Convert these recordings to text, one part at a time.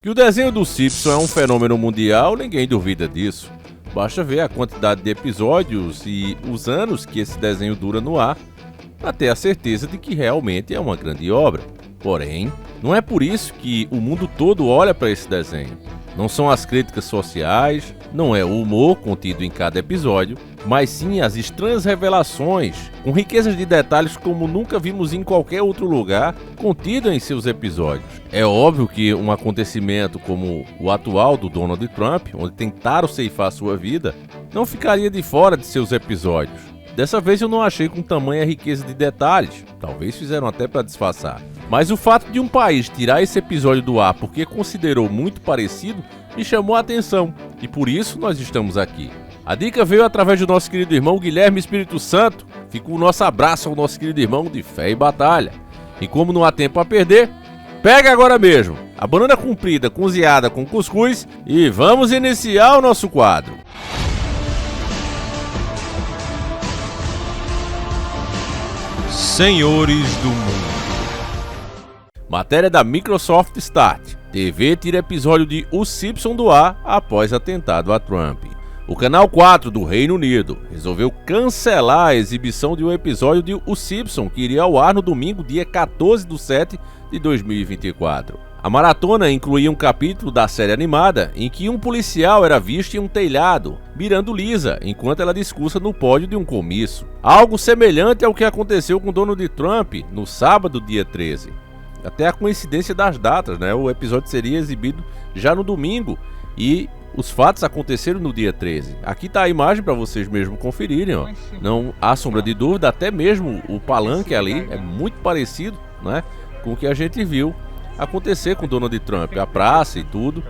Que o desenho do Simpsons é um fenômeno mundial, ninguém duvida disso. Basta ver a quantidade de episódios e os anos que esse desenho dura no ar para ter a certeza de que realmente é uma grande obra. Porém, não é por isso que o mundo todo olha para esse desenho. Não são as críticas sociais, não é o humor contido em cada episódio, mas sim as estranhas revelações, com riquezas de detalhes como nunca vimos em qualquer outro lugar, contido em seus episódios. É óbvio que um acontecimento como o atual do Donald Trump, onde tentaram ceifar sua vida, não ficaria de fora de seus episódios. Dessa vez eu não achei com tamanha riqueza de detalhes, talvez fizeram até para disfarçar. Mas o fato de um país tirar esse episódio do ar porque considerou muito parecido me chamou a atenção, e por isso nós estamos aqui. A dica veio através do nosso querido irmão Guilherme Espírito Santo. Fica o nosso abraço ao nosso querido irmão de fé e batalha. E como não há tempo a perder, pega agora mesmo a banana comprida cozinhada com cuscuz e vamos iniciar o nosso quadro. Senhores do Mundo. Matéria da Microsoft Start. TV tira episódio de Os Simpsons do ar após atentado a Trump. O canal 4 do Reino Unido resolveu cancelar a exibição de um episódio de Os Simpsons que iria ao ar no domingo, dia 14/7 de 2024. A maratona incluía um capítulo da série animada em que um policial era visto em um telhado, mirando Lisa, enquanto ela discursa no pódio de um comício. Algo semelhante ao que aconteceu com Donald Trump no sábado, dia 13. Até a coincidência das datas, né? O episódio seria exibido já no domingo e os fatos aconteceram no dia 13. Aqui está a imagem para vocês mesmo conferirem, ó. Não há sombra de dúvida, até mesmo o palanque ali é muito parecido, né, com o que a gente viu acontecer com Donald Trump, a praça e tudo.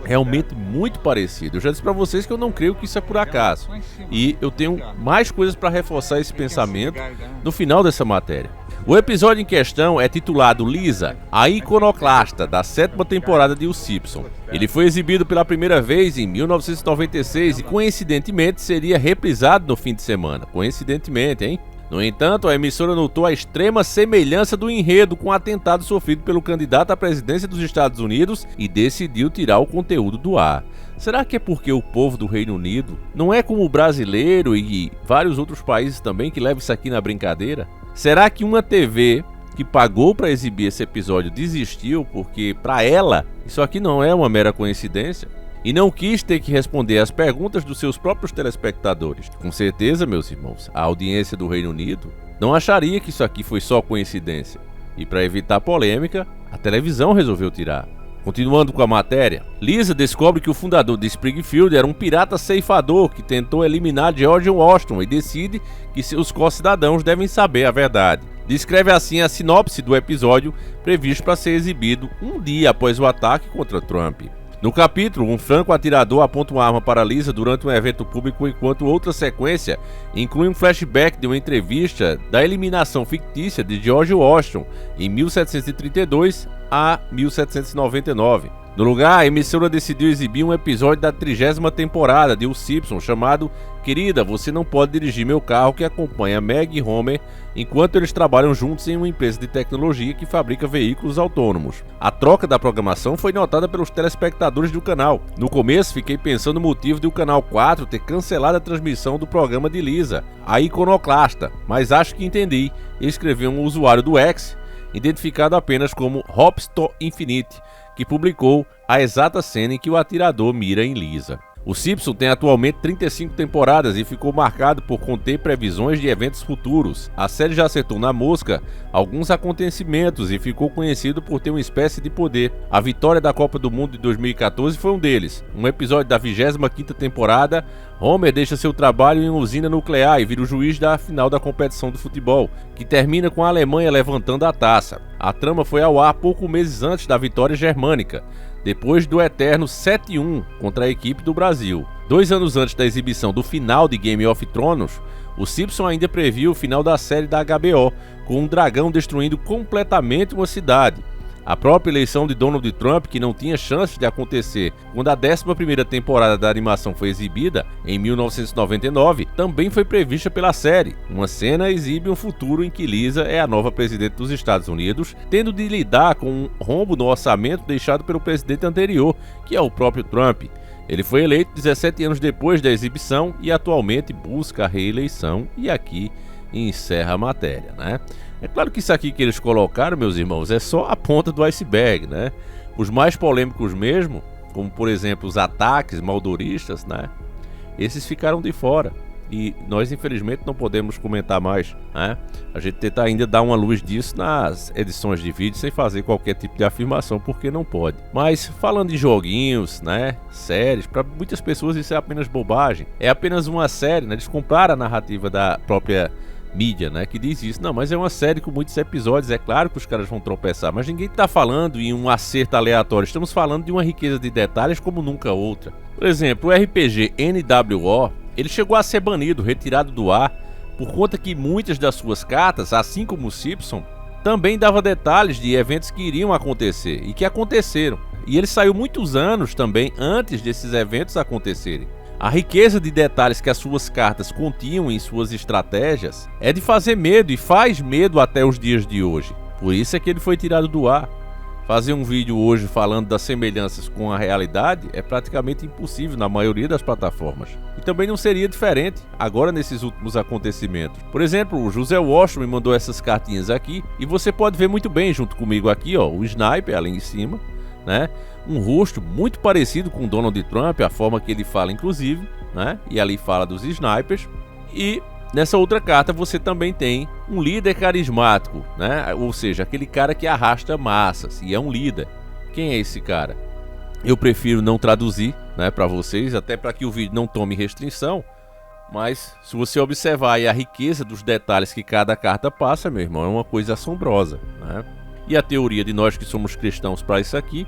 Realmente muito parecido. Eu já disse para vocês que eu não creio que isso é por acaso. E eu tenho mais coisas para reforçar esse pensamento no final dessa matéria. O episódio em questão é titulado Lisa, a iconoclasta da 7ª temporada de Os Simpsons. Ele foi exibido pela primeira vez em 1996 e coincidentemente seria reprisado no fim de semana. Coincidentemente, hein? No entanto, a emissora notou a extrema semelhança do enredo com o atentado sofrido pelo candidato à presidência dos Estados Unidos e decidiu tirar o conteúdo do ar. Será que é porque o povo do Reino Unido não é como o brasileiro e vários outros países também que levam isso aqui na brincadeira? Será que uma TV que pagou para exibir esse episódio desistiu porque, para ela, isso aqui não é uma mera coincidência? E não quis ter que responder às perguntas dos seus próprios telespectadores. Com certeza, meus irmãos, a audiência do Reino Unido não acharia que isso aqui foi só coincidência. E para evitar polêmica, a televisão resolveu tirar. Continuando com a matéria, Lisa descobre que o fundador de Springfield era um pirata ceifador que tentou eliminar George Washington e decide que seus co-cidadãos devem saber a verdade. Descreve assim a sinopse do episódio previsto para ser exibido um dia após o ataque contra Trump. No capítulo, um franco-atirador aponta uma arma para Lisa durante um evento público, enquanto outra sequência inclui um flashback de uma entrevista da eliminação fictícia de George Washington em 1732 a 1799. No lugar, a emissora decidiu exibir um episódio da 30ª temporada de Os Simpsons chamado Querida, você não pode dirigir meu carro, que acompanha Meg e Homer enquanto eles trabalham juntos em uma empresa de tecnologia que fabrica veículos autônomos. A troca da programação foi notada pelos telespectadores do canal. No começo, fiquei pensando no motivo de o Canal 4 ter cancelado a transmissão do programa de Lisa, a iconoclasta, mas acho que entendi, escreveu um usuário do X, identificado apenas como Hopsto Infinite, que publicou a exata cena em que o atirador mira em Lisa. O Simpsons tem atualmente 35 temporadas e ficou marcado por conter previsões de eventos futuros. A série já acertou na mosca alguns acontecimentos e ficou conhecido por ter uma espécie de poder. A vitória da Copa do Mundo de 2014 foi um deles. Um episódio da 25ª temporada, Homer deixa seu trabalho em uma usina nuclear e vira o juiz da final da competição do futebol, que termina com a Alemanha levantando a taça. A trama foi ao ar poucos meses antes da vitória germânica, depois do eterno 7-1 contra a equipe do Brasil. 2 anos antes da exibição do final de Game of Thrones, o Simpsons ainda previu o final da série da HBO, com um dragão destruindo completamente uma cidade. A própria eleição de Donald Trump, que não tinha chance de acontecer quando a 11ª temporada da animação foi exibida, em 1999, também foi prevista pela série. Uma cena exibe um futuro em que Lisa é a nova presidente dos Estados Unidos, tendo de lidar com um rombo no orçamento deixado pelo presidente anterior, que é o próprio Trump. Ele foi eleito 17 anos depois da exibição e atualmente busca a reeleição, e aqui encerra a matéria, né? É claro que isso aqui que eles colocaram, meus irmãos, é só a ponta do iceberg, né? Os mais polêmicos mesmo, como por exemplo os ataques maldoristas, né? Esses ficaram de fora e nós infelizmente não podemos comentar mais, né? A gente tenta ainda dar uma luz disso nas edições de vídeo sem fazer qualquer tipo de afirmação, porque não pode. Mas falando de joguinhos, né? Séries, para muitas pessoas isso é apenas bobagem. É apenas uma série, né? Eles compraram a narrativa da própria mídia, né, que diz isso. Não, mas é uma série com muitos episódios, é claro que os caras vão tropeçar, mas ninguém tá falando em um acerto aleatório, estamos falando de uma riqueza de detalhes como nunca outra. Por exemplo, o RPG NWO, ele chegou a ser banido, retirado do ar, por conta que muitas das suas cartas, assim como o Simpson, também dava detalhes de eventos que iriam acontecer e que aconteceram. E ele saiu muitos anos também antes desses eventos acontecerem. A riqueza de detalhes que as suas cartas continham em suas estratégias é de fazer medo e faz medo até os dias de hoje. Por isso é que ele foi tirado do ar. Fazer um vídeo hoje falando das semelhanças com a realidade é praticamente impossível na maioria das plataformas. E também não seria diferente agora nesses últimos acontecimentos. Por exemplo, o José Washington me mandou essas cartinhas aqui e você pode ver muito bem junto comigo aqui, ó, o Sniper ali em cima, né? Um rosto muito parecido com Donald Trump, a forma que ele fala inclusive, né? E ali fala dos snipers. E nessa outra carta você também tem um líder carismático, né? Ou seja, aquele cara que arrasta massas e é um líder. Quem é esse cara? Eu prefiro não traduzir, né, para vocês, até para que o vídeo não tome restrição. Mas se você observar aí a riqueza dos detalhes que cada carta passa, meu irmão, é uma coisa assombrosa, né? E a teoria de nós que somos cristãos para isso aqui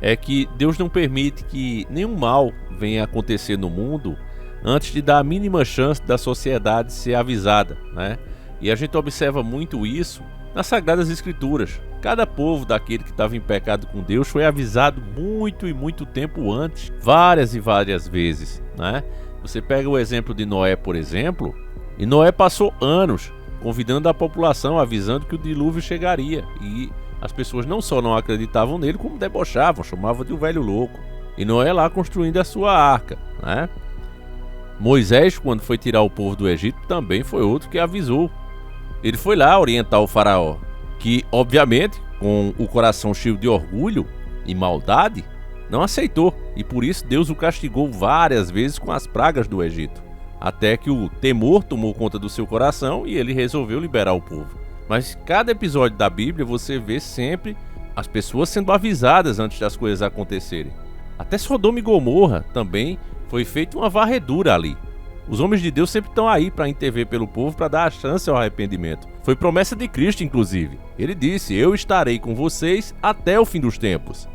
é que Deus não permite que nenhum mal venha acontecer no mundo antes de dar a mínima chance da sociedade ser avisada, né? E a gente observa muito isso nas Sagradas Escrituras. Cada povo daquele que estava em pecado com Deus foi avisado muito e muito tempo antes, várias e várias vezes, né? Você pega o exemplo de Noé, por exemplo, e Noé passou anos convidando a população, avisando que o dilúvio chegaria, e as pessoas não só não acreditavam nele, como debochavam, chamavam de um velho louco. E Noé lá construindo a sua arca, né? Moisés, quando foi tirar o povo do Egito, também foi outro que avisou. Ele foi lá orientar o faraó, que obviamente, com o coração cheio de orgulho e maldade, não aceitou, e por isso Deus o castigou várias vezes com as pragas do Egito, até que o temor tomou conta do seu coração e ele resolveu liberar o povo. Mas cada episódio da Bíblia você vê sempre as pessoas sendo avisadas antes das coisas acontecerem. Até Sodoma e Gomorra também foi feita uma varredura ali. Os homens de Deus sempre estão aí para intervir pelo povo, para dar a chance ao arrependimento. Foi promessa de Cristo, inclusive. Ele disse: eu estarei com vocês até o fim dos tempos.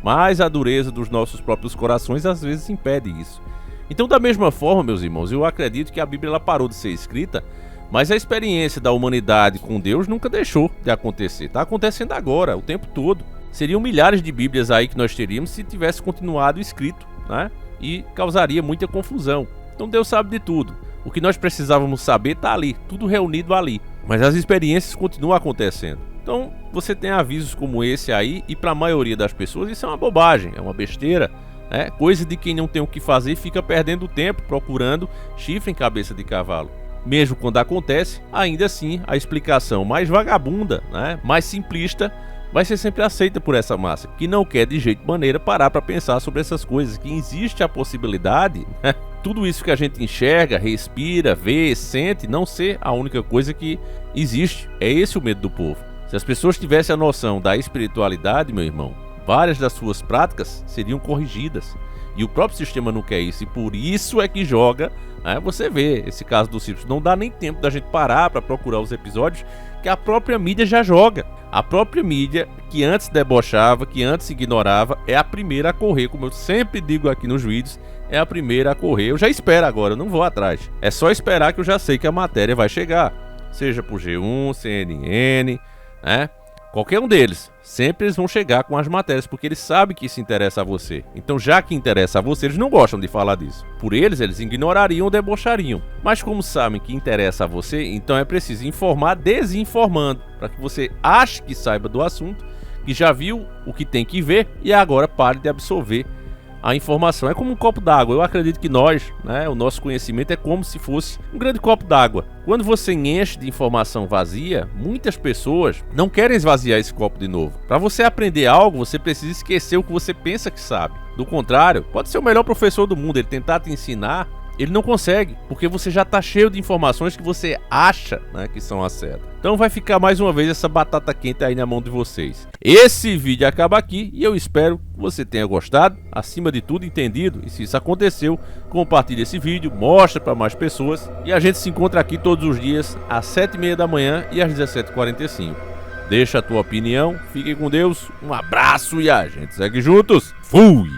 Mas a dureza dos nossos próprios corações às vezes impede isso. Então, da mesma forma, meus irmãos, eu acredito que a Bíblia ela parou de ser escrita, mas a experiência da humanidade com Deus nunca deixou de acontecer. Está acontecendo agora, o tempo todo. Seriam milhares de Bíblias aí que nós teríamos se tivesse continuado escrito, né? E causaria muita confusão. Então Deus sabe de tudo. O que nós precisávamos saber está ali, tudo reunido ali. Mas as experiências continuam acontecendo. Então você tem avisos como esse aí, e para a maioria das pessoas isso é uma bobagem, é uma besteira, né? Coisa de quem não tem o que fazer e fica perdendo tempo procurando chifre em cabeça de cavalo. Mesmo quando acontece, ainda assim a explicação mais vagabunda, né, mais simplista, vai ser sempre aceita por essa massa, que não quer de jeito maneira parar para pensar sobre essas coisas, que existe a possibilidade, né, tudo isso que a gente enxerga, respira, vê, sente, não ser a única coisa que existe. É esse o medo do povo. Se as pessoas tivessem a noção da espiritualidade, meu irmão, várias das suas práticas seriam corrigidas. E o próprio sistema não quer isso, e por isso é que joga, né? Você vê esse caso do Simpsons, não dá nem tempo da gente parar para procurar os episódios que a própria mídia já joga. A própria mídia, que antes debochava, que antes ignorava, é a primeira a correr, como eu sempre digo aqui nos vídeos, é a primeira a correr. Eu já espero agora, eu não vou atrás. É só esperar que eu já sei que a matéria vai chegar, seja por G1, CNN, né? Qualquer um deles, sempre eles vão chegar com as matérias, porque eles sabem que isso interessa a você. Então, já que interessa a você, eles não gostam de falar disso. Por eles ignorariam ou debochariam. Mas como sabem que interessa a você, então é preciso informar desinformando, para que você ache que saiba do assunto, que já viu o que tem que ver e agora pare de absorver a informação. É como um copo d'água. Eu acredito que nós, o nosso conhecimento é como se fosse um grande copo d'água. Quando você enche de informação vazia, muitas pessoas não querem esvaziar esse copo de novo. Para você aprender algo, você precisa esquecer o que você pensa que sabe. Do contrário, pode ser o melhor professor do mundo, ele tentar te ensinar, ele não consegue, porque você já está cheio de informações que você acha que são a certa. Então vai ficar mais uma vez essa batata quente aí na mão de vocês. Esse vídeo acaba aqui e eu espero que você tenha gostado, acima de tudo entendido. E se isso aconteceu, compartilhe esse vídeo, mostre para mais pessoas. E a gente se encontra aqui todos os dias às 7h30 da manhã e às 17h45. Deixa a tua opinião, fique com Deus, um abraço e a gente segue juntos. Fui!